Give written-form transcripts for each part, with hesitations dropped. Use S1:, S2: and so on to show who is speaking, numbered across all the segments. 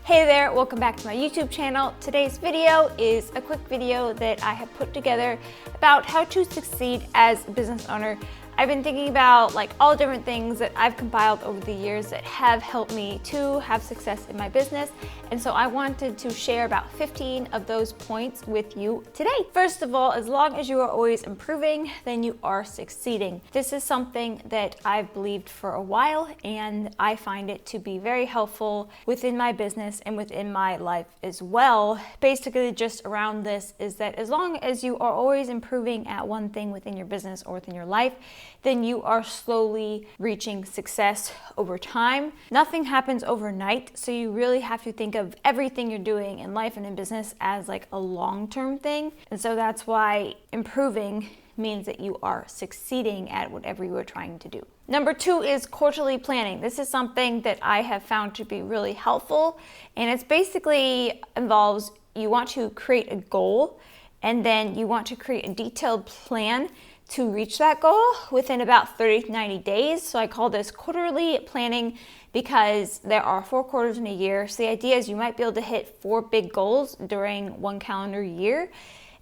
S1: Hey there, welcome back to my YouTube channel. Today's video is a quick video that I have put together about how to succeed as a business owner. I've been thinking about all different things that I've compiled over the years that have helped me to have success in my business. And so I wanted to share about 15 of those points with you today. First of all, as long as you are always improving, then you are succeeding. This is something that I've believed for a while, and I find it to be very helpful within my business and within my life as well. Basically, just around this is that as long as you are always improving at one thing within your business or within your life, then you are slowly reaching success over time. Nothing happens overnight, so you really have to think of everything you're doing in life and in business as a long-term thing. And so that's why improving means that you are succeeding at whatever you are trying to do. Number 2 is quarterly planning. This is something that I have found to be really helpful, and it's basically involves you want to create a goal, and then you want to create a detailed plan to reach that goal within about 30 to 90 days. So I call this quarterly planning because there are 4 quarters in a year. So the idea is you might be able to hit 4 big goals during one calendar year.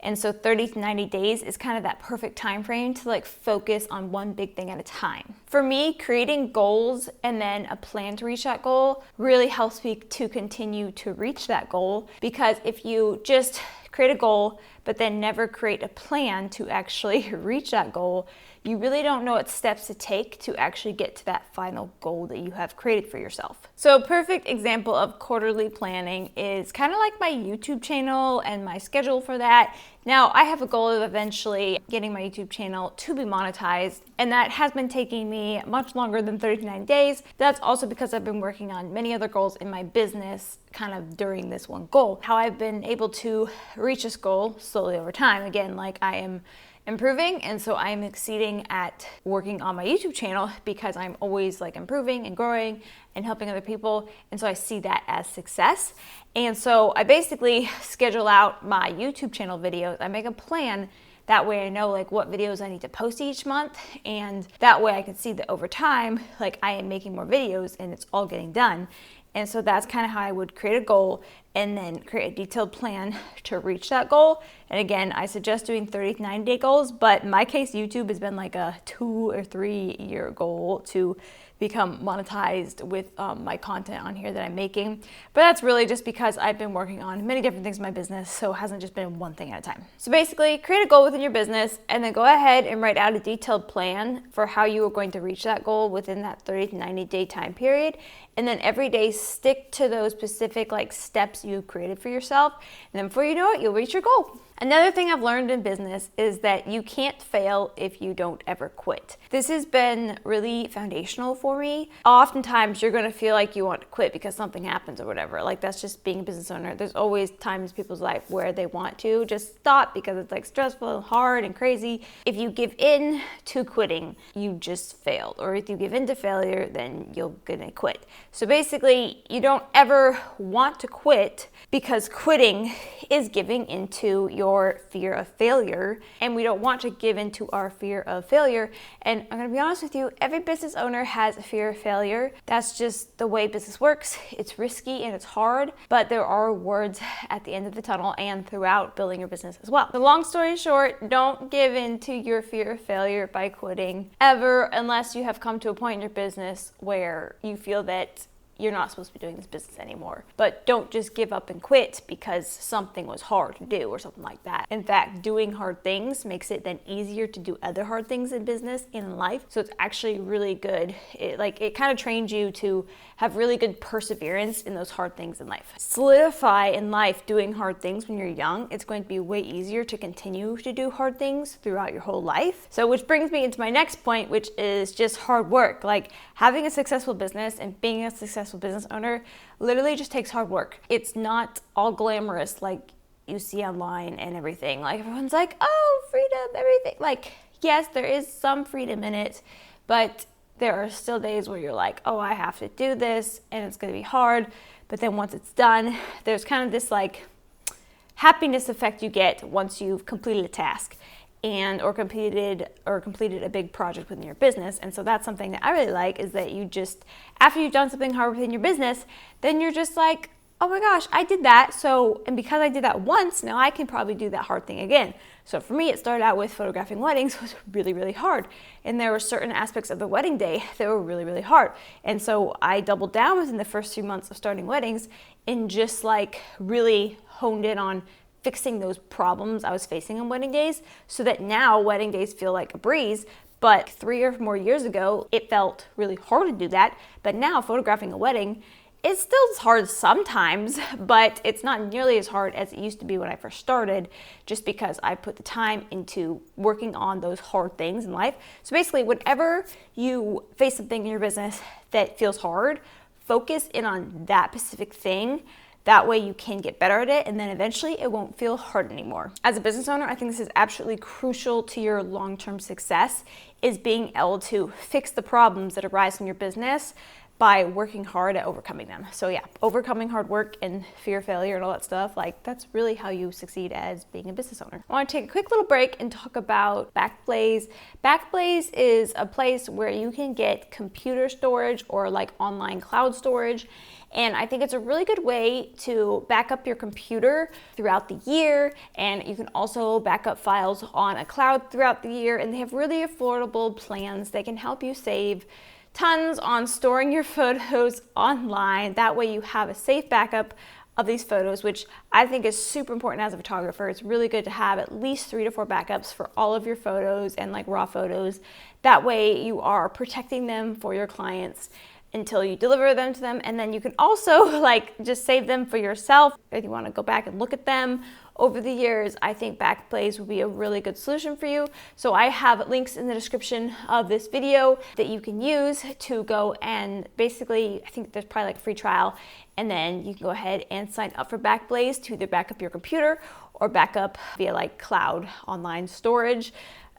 S1: And so 30 to 90 days is kind of that perfect time frame to focus on one big thing at a time. For me, creating goals and then a plan to reach that goal really helps me to continue to reach that goal, because if you just create a goal but then never create a plan to actually reach that goal, you really don't know what steps to take to actually get to that final goal that you have created for yourself. So a perfect example of quarterly planning is kind of like my YouTube channel and my schedule for that. Now, I have a goal of eventually getting my YouTube channel to be monetized, and that has been taking me much longer than 30 to 90 days. That's also because I've been working on many other goals in my business kind of during this one goal. How I've been able to reach this goal slowly over time. Again, I am improving, and so I'm exceeding at working on my YouTube channel because I'm always improving and growing and helping other people, and so I see that as success. And so I basically schedule out my YouTube channel videos. I make a plan. That way I know what videos I need to post each month, and that way I can see that over time I am making more videos and it's all getting done. And so that's kind of how I would create a goal and then create a detailed plan to reach that goal. And again, I suggest doing 30 to 90 day goals, but in my case, YouTube has been a 2 or 3 year goal to become monetized with my content on here that I'm making. But that's really just because I've been working on many different things in my business, so it hasn't just been one thing at a time. So basically, create a goal within your business and then go ahead and write out a detailed plan for how you are going to reach that goal within that 30 to 90 day time period. And then every day stick to those specific steps you've created for yourself. And then before you know it, you'll reach your goal. Another thing I've learned in business is that you can't fail if you don't ever quit. This has been really foundational for me. Oftentimes you're gonna feel like you want to quit because something happens or whatever. That's just being a business owner. There's always times in people's life where they want to just stop because it's stressful and hard and crazy. If you give in to quitting, you just failed. Or if you give in to failure, then you're gonna quit. So basically, you don't ever want to quit, because quitting is giving into your fear of failure, and we don't want to give into our fear of failure. And I'm gonna be honest with you, every business owner has a fear of failure. That's just the way business works. It's risky and it's hard, but there are rewards at the end of the tunnel and throughout building your business as well. The long story short, don't give in to your fear of failure by quitting ever, unless you have come to a point in your business where you feel that you're not supposed to be doing this business anymore. But don't just give up and quit because something was hard to do or something like that. In fact, doing hard things makes it then easier to do other hard things in business, in life. So it's actually really good. It kind of trains you to have really good perseverance in those hard things in life. Solidify in life doing hard things when you're young. It's going to be way easier to continue to do hard things throughout your whole life. So which brings me into my next point, which is just hard work. Having a successful business and being a successful business owner literally just takes hard work. It's not all glamorous like you see online and everything. Everyone's oh, freedom, everything. Yes, there is some freedom in it, but there are still days where you're oh, I have to do this and it's going to be hard. But then once it's done, there's kind of this happiness effect you get once you've completed a task. or completed a big project within your business. And so that's something that I really like, is that you just, after you've done something hard within your business, then you're just like, oh my gosh, I did that. So, and because I did that once, now I can probably do that hard thing again. So for me, it started out with photographing weddings. It was really, really hard. And there were certain aspects of the wedding day that were really, really hard. And so I doubled down within the first 2 months of starting weddings and just like really honed in on fixing those problems I was facing on wedding days, so that now wedding days feel like a breeze. But 3 or more years ago, it felt really hard to do that. But now photographing a wedding, it's still hard sometimes, but it's not nearly as hard as it used to be when I first started, just because I put the time into working on those hard things in life. So basically, whenever you face something in your business that feels hard, focus in on that specific thing. That way you can get better at it, and then eventually it won't feel hard anymore. As a business owner, I think this is absolutely crucial to your long-term success, is being able to fix the problems that arise in your business by working hard at overcoming them. So yeah, overcoming hard work and fear of failure and all that stuff, like that's really how you succeed as being a business owner. I want to take a quick little break and talk about BACKBLAZE. BACKBLAZE is a place where you can get computer storage or like online cloud storage. And I think it's a really good way to back up your computer throughout the year. And you can also back up files on a cloud throughout the year. And they have really affordable plans that can help you save tons on storing your photos online. That way you have a safe backup of these photos, which I think is super important as a photographer. It's really good to have at least 3 to 4 backups for all of your photos and like raw photos. That way you are protecting them for your clients until you deliver them to them. And then you can also like just save them for yourself. If you want to go back and look at them over the years, I think BACKBLAZE would be a really good solution for you. So I have links in the description of this video that you can use to go and basically, I think there's probably like a free trial, and then you can go ahead and sign up for BACKBLAZE to either back up your computer or back up via like cloud online storage.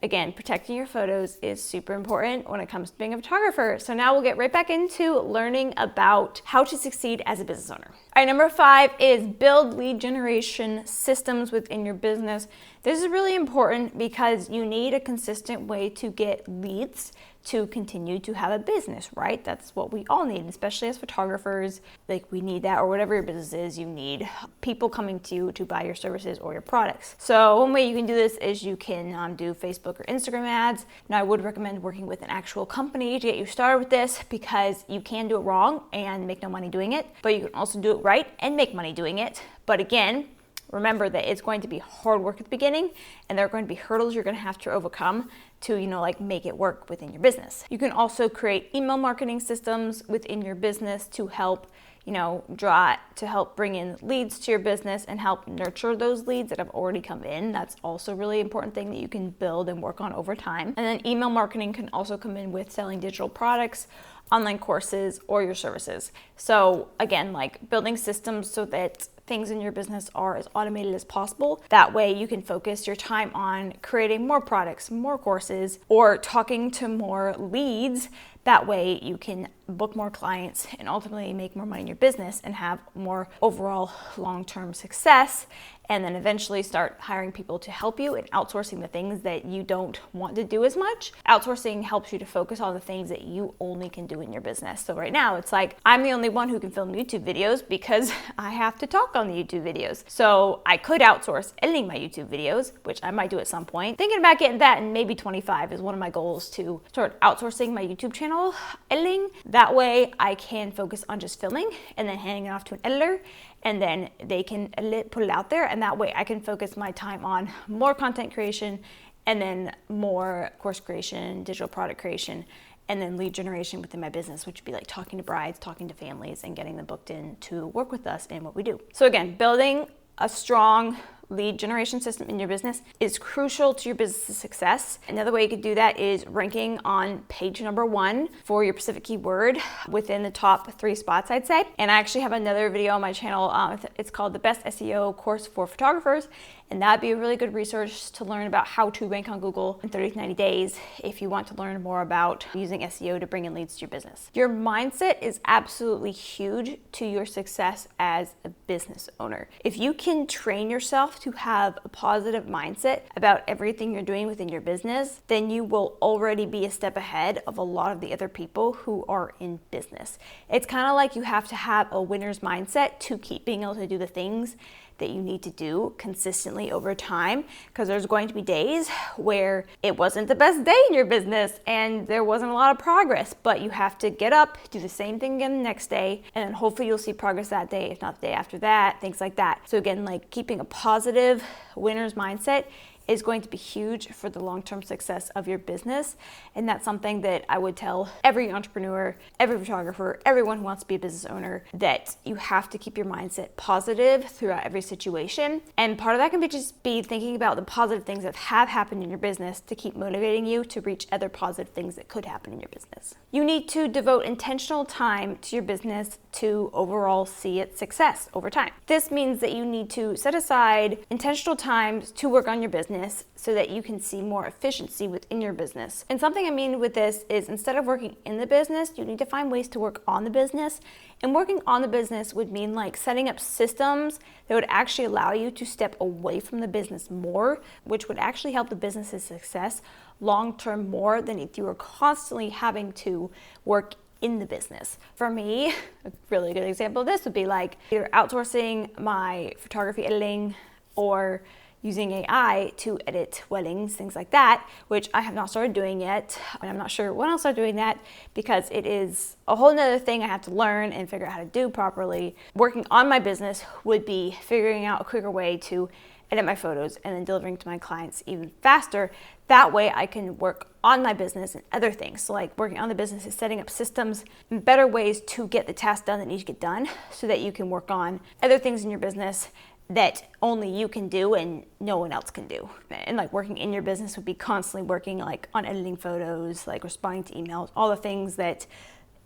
S1: Again, protecting your photos is super important when it comes to being a photographer. So now we'll get right back into learning about how to succeed as a business owner. All right, number 5 is build lead generation systems within your business. This is really important because you need a consistent way to get leads to continue to have a business, right? That's what we all need, especially as photographers. Like we need that, or whatever your business is, you need people coming to you to buy your services or your products. So one way you can do this is you can do Facebook or Instagram ads. Now I would recommend working with an actual company to get you started with this, because you can do it wrong and make no money doing it, but you can also do it right and make money doing it. But again, remember that it's going to be hard work at the beginning, and there are going to be hurdles you're going to have to overcome to, like make it work within your business. You can also create email marketing systems within your business to help, to help bring in leads to your business and help nurture those leads that have already come in. That's also a really important thing that you can build and work on over time. And then email marketing can also come in with selling digital products, online courses, or your services. So again, like building systems so that things in your business are as automated as possible. That way you can focus your time on creating more products, more courses, or talking to more leads. That way you can book more clients and ultimately make more money in your business and have more overall long-term success, and then eventually start hiring people to help you and outsourcing the things that you don't want to do as much. Outsourcing helps you to focus on the things that you only can do in your business. So right now it's like I'm the only one who can film YouTube videos because I have to talk on the YouTube videos. So I could outsource editing my YouTube videos, which I might do at some point. Thinking about getting that in maybe 25 is one of my goals, to start outsourcing my YouTube channel editing. That way I can focus on just filming and then handing it off to an editor, and then they can edit, put it out there, and that way I can focus my time on more content creation, and then more course creation, digital product creation, and then lead generation within my business, which would be like talking to brides, talking to families, and getting them booked in to work with us in what we do. So again, building a strong lead generation system in your business is crucial to your business's success. Another way you could do that is ranking on page number 1 for your specific keyword within the top 3 spots, I'd say. And I actually have another video on my channel. It's called the Best SEO Course for Photographers. And that'd be a really good resource to learn about how to rank on Google in 30 to 90 days if you want to learn more about using SEO to bring in leads to your business. Your mindset is absolutely huge to your success as a business owner. If you can train yourself to have a positive mindset about everything you're doing within your business, then you will already be a step ahead of a lot of the other people who are in business. It's kind of like you have to have a winner's mindset to keep being able to do the things that you need to do consistently over time, because there's going to be days where it wasn't the best day in your business and there wasn't a lot of progress, but you have to get up, do the same thing again the next day, and then hopefully you'll see progress that day, if not the day after that, things like that. So again, like keeping a positive winner's mindset is going to be huge for the long-term success of your business. And that's something that I would tell every entrepreneur, every photographer, everyone who wants to be a business owner, that you have to keep your mindset positive throughout every situation. And part of that can be just be thinking about the positive things that have happened in your business to keep motivating you to reach other positive things that could happen in your business. You need to devote intentional time to your business to overall see its success over time. This means that you need to set aside intentional times to work on your business so that you can see more efficiency within your business. And something I mean with this is, instead of working in the business, you need to find ways to work on the business. And working on the business would mean like setting up systems that would actually allow you to step away from the business more, which would actually help the business's success long-term more than if you were constantly having to work in the business. For me, a really good example of this would be like either outsourcing my photography editing or using AI to edit weddings, things like that, which I have not started doing yet. And I'm not sure when I'll start doing that, because it is a whole nother thing I have to learn and figure out how to do properly. Working on my business would be figuring out a quicker way to edit my photos and then delivering to my clients even faster. That way I can work on my business and other things. So like working on the business is setting up systems and better ways to get the tasks done that need to get done, so that you can work on other things in your business that only you can do and no one else can do. And like working in your business would be constantly working like on editing photos, like responding to emails, all the things that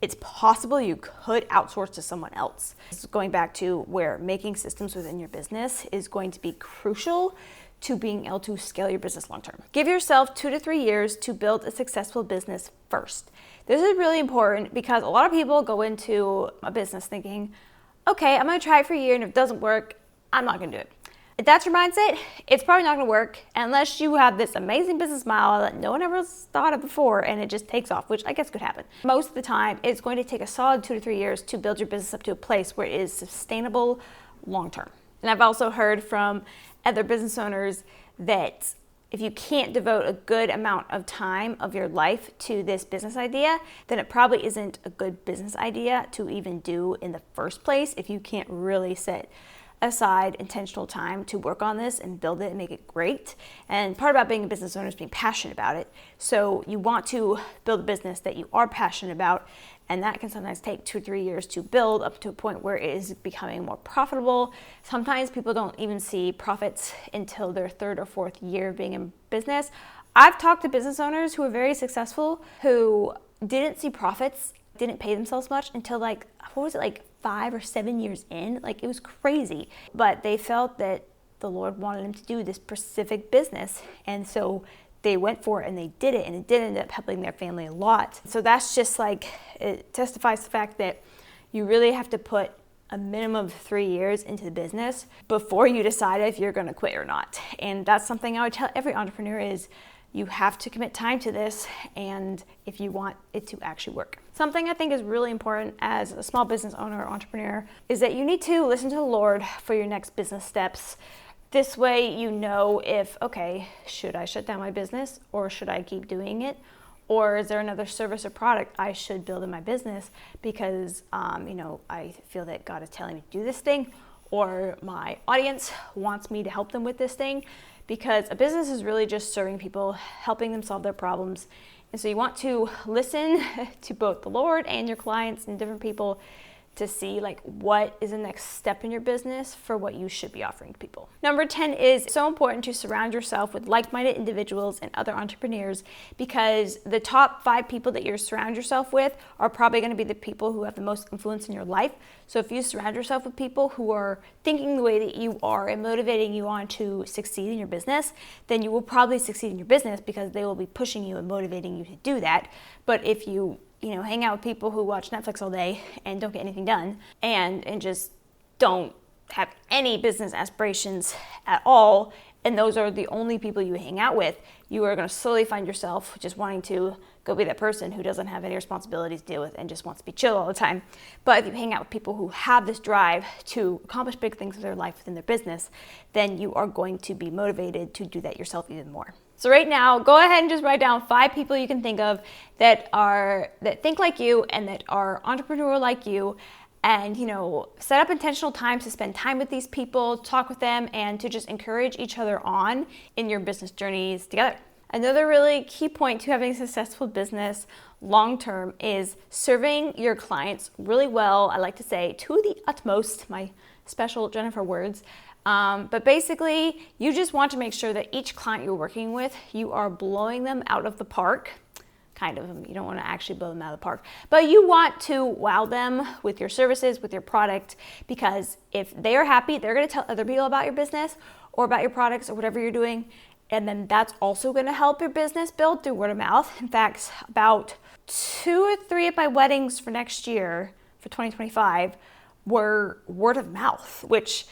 S1: it's possible you could outsource to someone else. This is going back to where making systems within your business is going to be crucial to being able to scale your business long term. Give yourself 2 to 3 years to build a successful business first. This is really important because a lot of people go into a business thinking, okay, I'm gonna try it for a year, and if it doesn't work, I'm not gonna do it. If that's your mindset, it's probably not gonna work unless you have this amazing business model that no one ever thought of before and it just takes off, which I guess could happen. Most of the time, it's going to take a solid 2 to 3 years to build your business up to a place where it is sustainable long-term. And I've also heard from other business owners that if you can't devote a good amount of time of your life to this business idea, then it probably isn't a good business idea to even do in the first place, if you can't really set aside intentional time to work on this and build it and make it great. And part about being a business owner is being passionate about it. So you want to build a business that you are passionate about, and that can sometimes take 2 or 3 years to build up to a point where it is becoming more profitable. Sometimes people don't even see profits until their 3rd or 4th year of being in business. I've talked to business owners who are very successful who didn't see profits, didn't pay themselves much until like 5 or 7 years in. Like, it was crazy. But they felt that the Lord wanted them to do this specific business, and so they went for it and they did it, and it did end up helping their family a lot. So that's just like, it testifies to the fact that you really have to put a minimum of 3 years into the business before you decide if you're going to quit or not. And that's something I would tell every entrepreneur is, you have to commit time to this, and if you want it to actually work. Something I think is really important as a small business owner or entrepreneur is that you need to listen to the Lord for your next business steps. This way you know if, okay, should I shut down my business, or should I keep doing it? Or is there another service or product I should build in my business because I feel that God is telling me to do this thing, or my audience wants me to help them with this thing? Because a business is really just serving people, helping them solve their problems. And so you want to listen to both the Lord and your clients and different people to see like what is the next step in your business for what you should be offering to people. Number 10 is so important to surround yourself with like-minded individuals and other entrepreneurs, because the top 5 people that you surround yourself with are probably going to be the people who have the most influence in your life. So if you surround yourself with people who are thinking the way that you are and motivating you on to succeed in your business, then you will probably succeed in your business because they will be pushing you and motivating you to do that. But if you hang out with people who watch Netflix all day and don't get anything done and just don't have any business aspirations at all, and those are the only people you hang out with, you are going to slowly find yourself just wanting to go be that person who doesn't have any responsibilities to deal with and just wants to be chill all the time. But if you hang out with people who have this drive to accomplish big things in their life within their business, then you are going to be motivated to do that yourself even more. So right now, go ahead and just write down 5 people you can think of that think like you and that are entrepreneurial like you. And, set up intentional times to spend time with these people, talk with them, and to just encourage each other on in your business journeys together. Another really key point to having a successful business long-term is serving your clients really well. I like to say to the utmost, my special Jennifer words. But basically, you just want to make sure that each client you're working with, you are blowing them out of the park. Kind of, you don't want to actually blow them out of the park, but you want to wow them with your services, with your product, because if they are happy, they're going to tell other people about your business or about your products or whatever you're doing, and then that's also going to help your business build through word of mouth. In fact, about 2 or 3 of my weddings for next year, for 2025, were word of mouth, which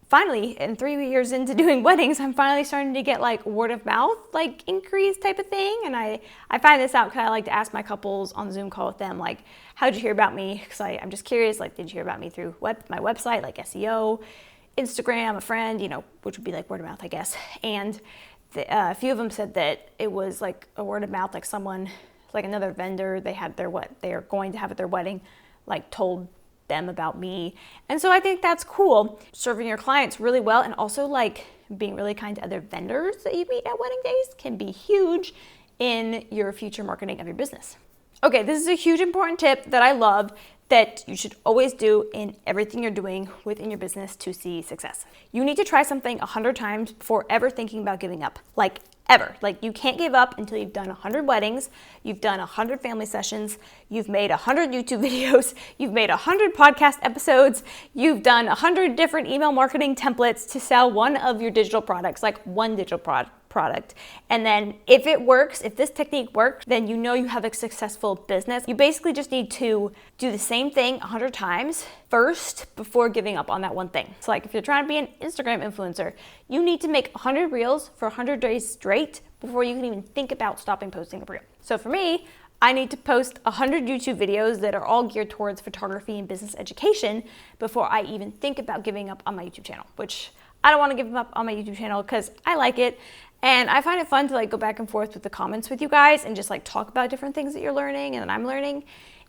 S1: finally, in 3 years into doing weddings, I'm finally starting to get like word of mouth, like increase type of thing. And I find this out because I like to ask my couples on the Zoom call with them, like, how'd you hear about me? Because I'm just curious, like, did you hear about me through my website, like SEO, Instagram, a friend, which would be like word of mouth, I guess. And a few of them said that it was like a word of mouth, like someone, like another vendor, they are going to have at their wedding, like told them about me. And so I think that's cool. Serving your clients really well and also like being really kind to other vendors that you meet at wedding days can be huge in your future marketing of your business. Okay, this is a huge important tip that I love that you should always do in everything you're doing within your business to see success. You need to try something 100 times before ever thinking about giving up. Like ever. Like you can't give up until you've done 100 weddings, you've done 100 family sessions, you've made 100 YouTube videos, you've made 100 podcast episodes, you've done 100 different email marketing templates to sell one of your digital products, like one digital product. And then if it works, if this technique works, then you know you have a successful business. You basically just need to do the same thing 100 times first before giving up on that one thing. So like if you're trying to be an Instagram influencer, you need to make 100 reels for 100 days straight before you can even think about stopping posting a reel. So for me, I need to post 100 YouTube videos that are all geared towards photography and business education before I even think about giving up on my YouTube channel, which I don't want to give up on my YouTube channel because I like it. And I find it fun to like go back and forth with the comments with you guys and just like talk about different things that you're learning and that I'm learning.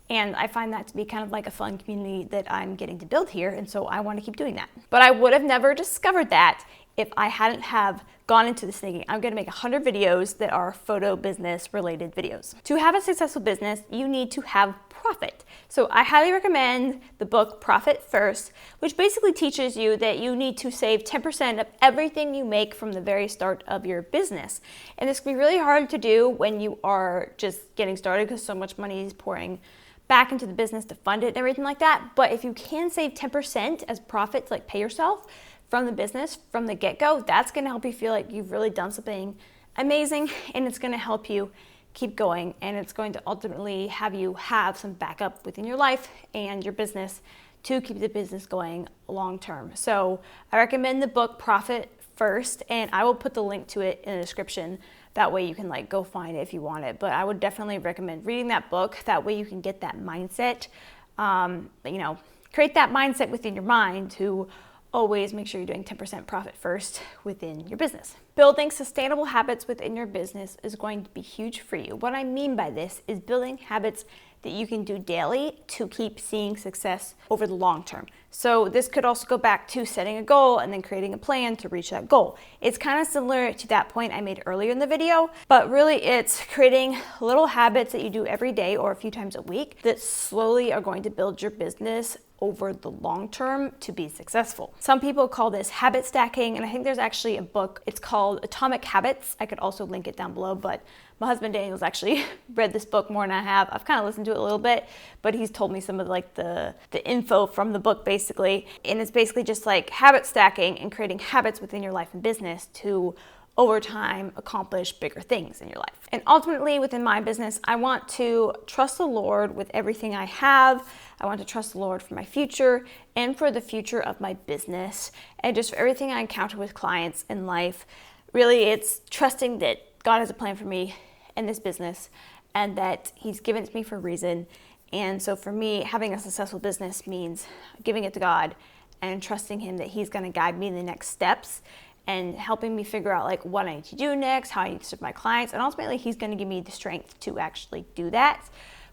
S1: And I find that to be kind of like a fun community that I'm getting to build here. And so I want to keep doing that. But I would have never discovered that if I hadn't have gone into this thinking, I'm going to make 100 videos that are photo business related videos. To have a successful business, you need to have profit. So I highly recommend the book Profit First, which basically teaches you that you need to save 10% of everything you make from the very start of your business. And this can be really hard to do when you are just getting started because so much money is pouring back into the business to fund it and everything like that. But if you can save 10% as profit to like pay yourself from the business from the get-go, that's going to help you feel like you've really done something amazing, and it's going to help you keep going, and it's going to ultimately have you have some backup within your life and your business to keep the business going long term. So I recommend the book Profit First, and I will put the link to it in the description. That way you can like go find it if you want it. But I would definitely recommend reading that book. That way you can get that mindset, create that mindset within your mind to always make sure you're doing 10% profit first within your business. Building sustainable habits within your business is going to be huge for you. What I mean by this is building habits that you can do daily to keep seeing success over the long term. So this could also go back to setting a goal and then creating a plan to reach that goal. It's kind of similar to that point I made earlier in the video, but really it's creating little habits that you do every day or a few times a week that slowly are going to build your business over the long term to be successful. Some people call this habit stacking, and I think there's actually a book, it's called Atomic Habits. I could also link it down below, but my husband Daniel's actually read this book more than I have. I've kind of listened to it a little bit, but he's told me some of like the info from the book basically. And it's basically just like habit stacking and creating habits within your life and business to over time accomplish bigger things in your life. And ultimately within my business, I want to trust the Lord with everything I have. I want to trust the Lord for my future and for the future of my business and just for everything I encounter with clients in life. Really, it's trusting that God has a plan for me in this business and that He's given it to me for a reason. And so for me, having a successful business means giving it to God and trusting Him that He's going to guide me in the next steps and helping me figure out like what I need to do next, how I need to serve my clients, and ultimately He's going to give me the strength to actually do that,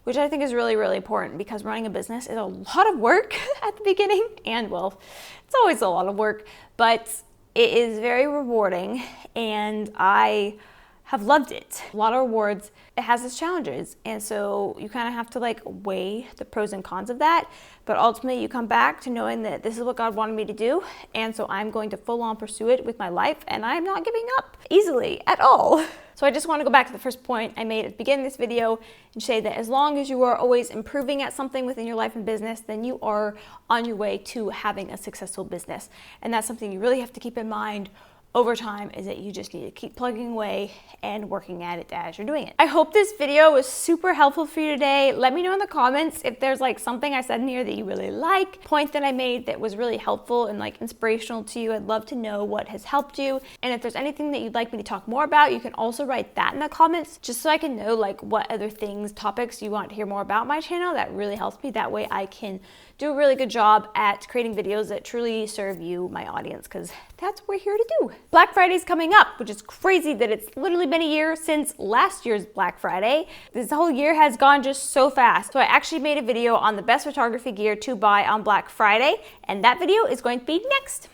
S1: which I think is really, really important because running a business is a lot of work at the beginning, and well, it's always a lot of work, but it is very rewarding, and I have loved it. A lot of rewards. It has its challenges, and so you kind of have to like weigh the pros and cons of that, but ultimately you come back to knowing that this is what God wanted me to do, and so I'm going to full on pursue it with my life, and I'm not giving up easily at all. So I just want to go back to the first point I made at the beginning of this video and say that as long as you are always improving at something within your life and business, then you are on your way to having a successful business, and that's something you really have to keep in mind over time, is that you just need to keep plugging away and working at it as you're doing it. I hope this video was super helpful for you today. Let me know in the comments if there's like something I said in here that you really like, point that I made that was really helpful and like inspirational to you. I'd love to know what has helped you. And if there's anything that you'd like me to talk more about, you can also write that in the comments just so I can know like what other things, topics you want to hear more about my channel. That really helps me. That way I can do a really good job at creating videos that truly serve you, my audience, because that's what we're here to do. Black Friday's coming up, which is crazy that it's literally been a year since last year's Black Friday. This whole year has gone just so fast. So I actually made a video on the best photography gear to buy on Black Friday, and that video is going to be next.